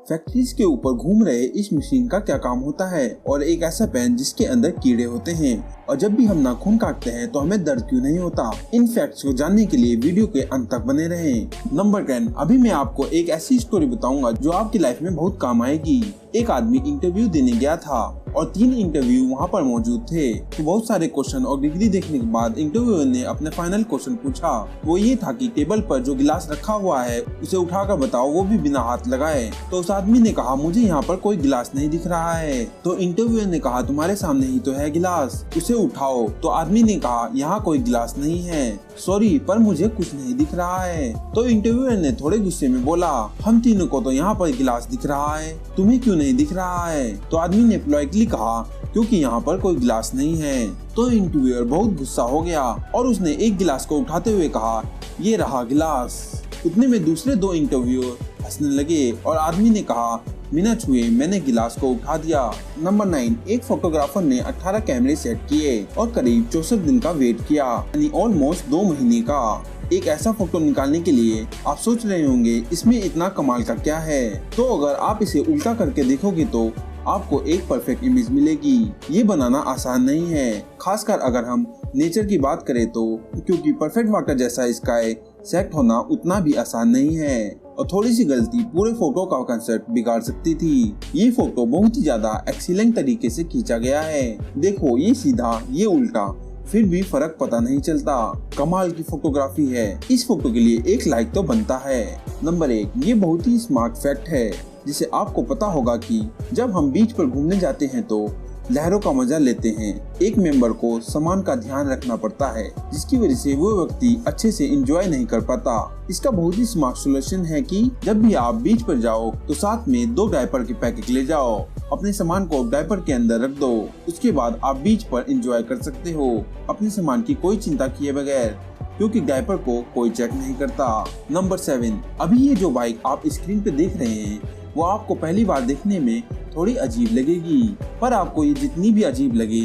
Factories के ऊपर घूम रहे इस मशीन का क्या काम होता है और एक ऐसा पेन जिसके अंदर कीड़े होते हैं और जब भी हम नाखून काटते हैं तो हमें दर्द क्यों नहीं होता। इन फैक्ट्स को जानने के लिए वीडियो के अंत तक बने रहें। नंबर 10, अभी मैं आपको एक ऐसी स्टोरी बताऊंगा जो आपकी लाइफ में बहुत काम आएगी। एक आदमी इंटरव्यू देने गया था और 3 इंटरव्यू वहाँ पर मौजूद थे। तो बहुत सारे क्वेश्चन और डिग्री देखने के बाद इंटरव्यूअर ने अपने फाइनल क्वेश्चन पूछा। वो ये था कि टेबल पर जो गिलास रखा हुआ है उसे उठाकर बताओ, वो भी बिना हाथ लगाए। तो उस आदमी ने कहा मुझे यहाँ पर कोई गिलास नहीं दिख रहा है। तो इंटरव्यूअर ने कहा तुम्हारे सामने ही तो है गिलास, उसे उठाओ। तो आदमी ने कहा यहाँ कोई गिलास नहीं है, सॉरी पर मुझे कुछ नहीं दिख रहा है। तो इंटरव्यूअर ने थोड़े गुस्से में बोला हम तीनों को तो यहाँ पर गिलास दिख रहा है, तुम्हें क्यों नहीं दिख रहा है। तो आदमी ने पोलाइटली कहा क्योंकि यहाँ पर कोई गिलास नहीं है। तो इंटरव्यूअर बहुत गुस्सा हो गया और उसने एक गिलास को उठाते हुए कहा ये रहा गिलास। उतने में दूसरे 2 इंटरव्यूअर हंसने लगे और आदमी ने कहा बिना छुए मैंने गिलास को उठा दिया। नंबर 9, एक फोटोग्राफर ने 18 कैमरे सेट किए और करीब 64 दिन का वेट किया, यानी ऑलमोस्ट 2 महीने का। एक ऐसा फोटो निकालने के लिए आप सोच रहे होंगे इसमें इतना कमाल का क्या है। तो अगर आप इसे उल्टा करके देखोगे तो आपको एक परफेक्ट इमेज मिलेगी। ये बनाना आसान नहीं है, खासकर अगर हम नेचर की बात करें तो, क्योंकि परफेक्ट वाटर जैसा स्काई सेट होना उतना भी आसान नहीं है और थोड़ी सी गलती पूरे फोटो का कंसेप्ट बिगाड़ सकती थी। ये फोटो बहुत ही ज्यादा एक्सीलेंट तरीके से खींचा गया है। देखो ये सीधा, ये उल्टा, फिर भी फर्क पता नहीं चलता। कमाल की फोटोग्राफी है। इस फोटो के लिए एक लाइक तो बनता है। नंबर 1, ये बहुत ही स्मार्ट फैक्ट है जिसे आपको पता होगा कि जब हम बीच पर घूमने जाते हैं तो लहरों का मजा लेते हैं। एक मेंबर को सामान का ध्यान रखना पड़ता है जिसकी वजह से वो व्यक्ति अच्छे से एंजॉय नहीं कर पाता। इसका बहुत ही स्मार्ट सोल्यूशन है कि जब भी आप बीच पर जाओ तो साथ में 2 डायपर के पैकेट ले जाओ। अपने सामान को डायपर के अंदर रख दो, उसके बाद आप बीच पर एंजॉय कर सकते हो अपने सामान की कोई चिंता किए बगैर, क्योंकि डायपर को कोई चेक नहीं करता। नंबर 7, अभी ये जो बाइक आप स्क्रीन पे देख रहे हैं वो आपको पहली बार देखने में थोड़ी अजीब लगेगी, पर आपको ये जितनी भी अजीब लगे,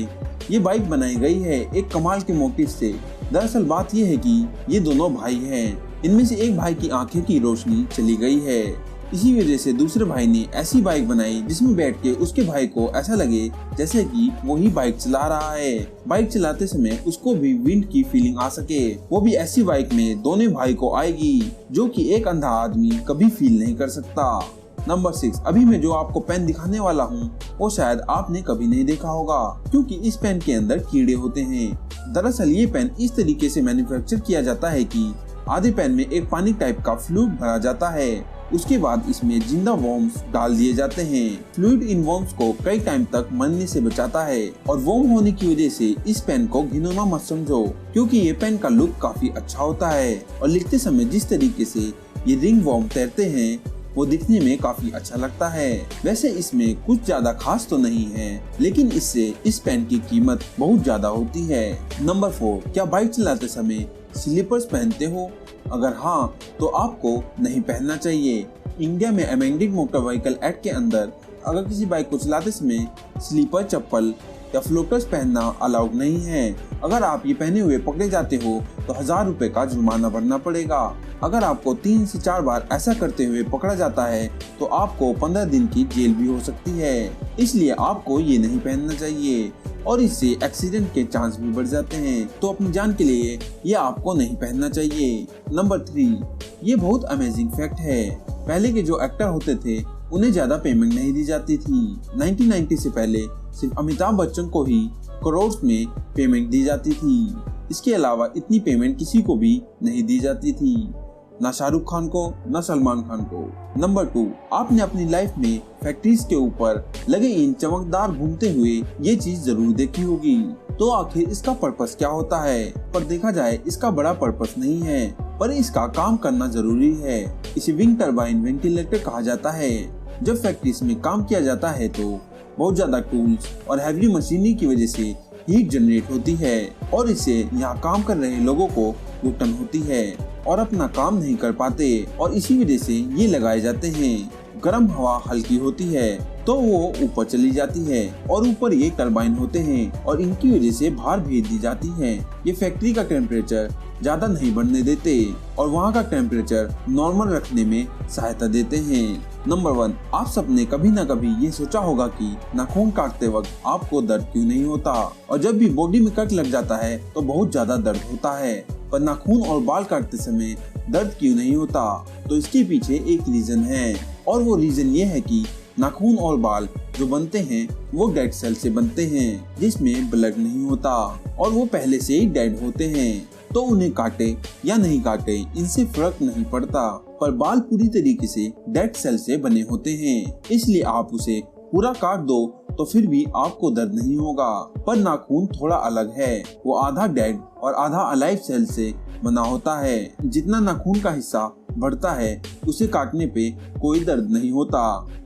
ये बाइक बनाई गई है एक कमाल के मोटिव से। दरअसल बात ये है कि ये दोनों भाई हैं। इनमें से एक भाई की आंखें की रोशनी चली गई है, इसी वजह से दूसरे भाई ने ऐसी बाइक बनाई जिसमें बैठ के उसके भाई को ऐसा लगे जैसे कि वो ही बाइक चला रहा है। बाइक चलाते समय उसको भी विंड की फीलिंग आ सके, वो भी ऐसी बाइक में दोनों भाई को आएगी जो कि एक अंधा आदमी कभी फील नहीं कर सकता। नंबर 6, अभी मैं जो आपको पेन दिखाने वाला हूँ वो शायद आपने कभी नहीं देखा होगा, क्योंकि इस पेन के अंदर कीड़े होते हैं। दरअसल ये पेन इस तरीके से मैन्युफैक्चर किया जाता है कि आधे पेन में एक पानी टाइप का फ्लूइड भरा जाता है, उसके बाद इसमें जिंदा वर्म्स डाल दिए जाते हैं। फ्लूइड इन वर्म्स को कई टाइम तक मरने से बचाता है और वर्म होने की वजह से इस पेन को घिनौना मत समझो, क्योंकि ये पेन का लुक काफी अच्छा होता है और लिखते समय जिस तरीके से ये रिंग वर्म तैरते हैं वो दिखने में काफी अच्छा लगता है। वैसे इसमें कुछ ज्यादा खास तो नहीं है, लेकिन इससे इस पेन की कीमत बहुत ज्यादा होती है। नंबर 4, क्या बाइक चलाते समय स्लीपर्स पहनते हो? अगर हाँ तो आपको नहीं पहनना चाहिए। इंडिया में अमेंडेड मोटर व्हीकल एक्ट के अंदर अगर किसी बाइक को चलाते समय स्लीपर, चप्पल या फ्लोटर्स पहनना अलाउड नहीं है। अगर आप ये पहने हुए पकड़े जाते हो तो 1000 रुपए का जुर्माना भरना पड़ेगा। अगर आपको 3 से 4 बार ऐसा करते हुए पकड़ा जाता है तो आपको 15 दिन की जेल भी हो सकती है। इसलिए आपको ये नहीं पहनना चाहिए और इससे एक्सीडेंट के चांस भी बढ़ जाते हैं, तो अपनी जान के लिए ये आपको नहीं पहनना चाहिए। नंबर 3, ये बहुत अमेजिंग फैक्ट है। पहले के जो एक्टर होते थे उन्हें ज्यादा पेमेंट नहीं दी जाती थी। 1990 से पहले सिर्फ अमिताभ बच्चन को ही करोड़ में पेमेंट दी जाती थी। इसके अलावा इतनी पेमेंट किसी को भी नहीं दी जाती थी, ना शाहरुख खान को, ना सलमान खान को। नंबर 2, आपने अपनी लाइफ में फैक्ट्रीज के ऊपर लगे इन चमकदार घूमते हुए ये चीज जरूर देखी होगी। तो आखिर इसका पर्पस क्या होता है? पर देखा जाए इसका बड़ा पर्पस नहीं है, पर इसका काम करना जरूरी है। इसे विंड टर्बाइन वेंटिलेटर कहा जाता है। जब फैक्ट्रीज में काम किया जाता है तो बहुत ज्यादा टूल्स और हैवी मशीनरी की वजह से हीट जनरेट होती है और इससे यहाँ काम कर रहे लोगों को घुटन होती है और अपना काम नहीं कर पाते और इसी वजह से ये लगाए जाते हैं। गर्म हवा हल्की होती है तो वो ऊपर चली जाती है और ऊपर ये टरबाइन होते हैं और इनकी वजह से भार भेज दी जाती है। ये फैक्ट्री का टेम्परेचर ज्यादा नहीं बढ़ने देते और वहाँ का टेम्परेचर नॉर्मल रखने में सहायता देते हैं। नंबर 1, आप सबने कभी न कभी ये सोचा होगा कि नाखून काटते वक्त आपको दर्द क्यों नहीं होता, और जब भी बॉडी में कट लग जाता है तो बहुत ज्यादा दर्द होता है, पर नाखून और बाल काटते समय दर्द क्यों नहीं होता। तो इसके पीछे एक रीजन है, और वो रीजन ये है कि नाखून और बाल जो बनते हैं वो डेड सेल से बनते हैं, जिसमें ब्लड नहीं होता और वो पहले से ही डेड होते हैं, तो उन्हें काटे या नहीं काटे इनसे फर्क नहीं पड़ता। पर बाल पूरी तरीके से डेड सेल से बने होते हैं, इसलिए आप उसे पूरा काट दो तो फिर भी आपको दर्द नहीं होगा। पर नाखून थोड़ा अलग है, वो आधा डेड और आधा अलाइव सेल से बना होता है। जितना नाखून का हिस्सा बढ़ता है उसे काटने पे कोई दर्द नहीं होता,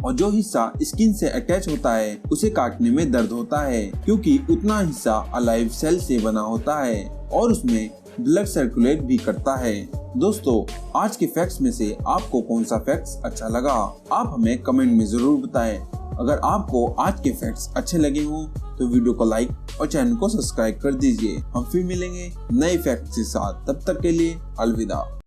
और जो हिस्सा स्किन से अटैच होता है उसे काटने में दर्द होता है, क्योंकि उतना हिस्सा अलाइव सेल से बना होता है और उसमें ब्लड सर्कुलेट भी करता है। दोस्तों, आज के फैक्ट्स में से आपको कौन सा फैक्ट्स अच्छा लगा, आप हमें कमेंट में जरूर बताएं। अगर आपको आज के फैक्ट्स अच्छे लगे हों तो वीडियो को लाइक और चैनल को सब्सक्राइब कर दीजिए। हम फिर मिलेंगे नए फैक्ट्स के साथ, तब तक के लिए अलविदा।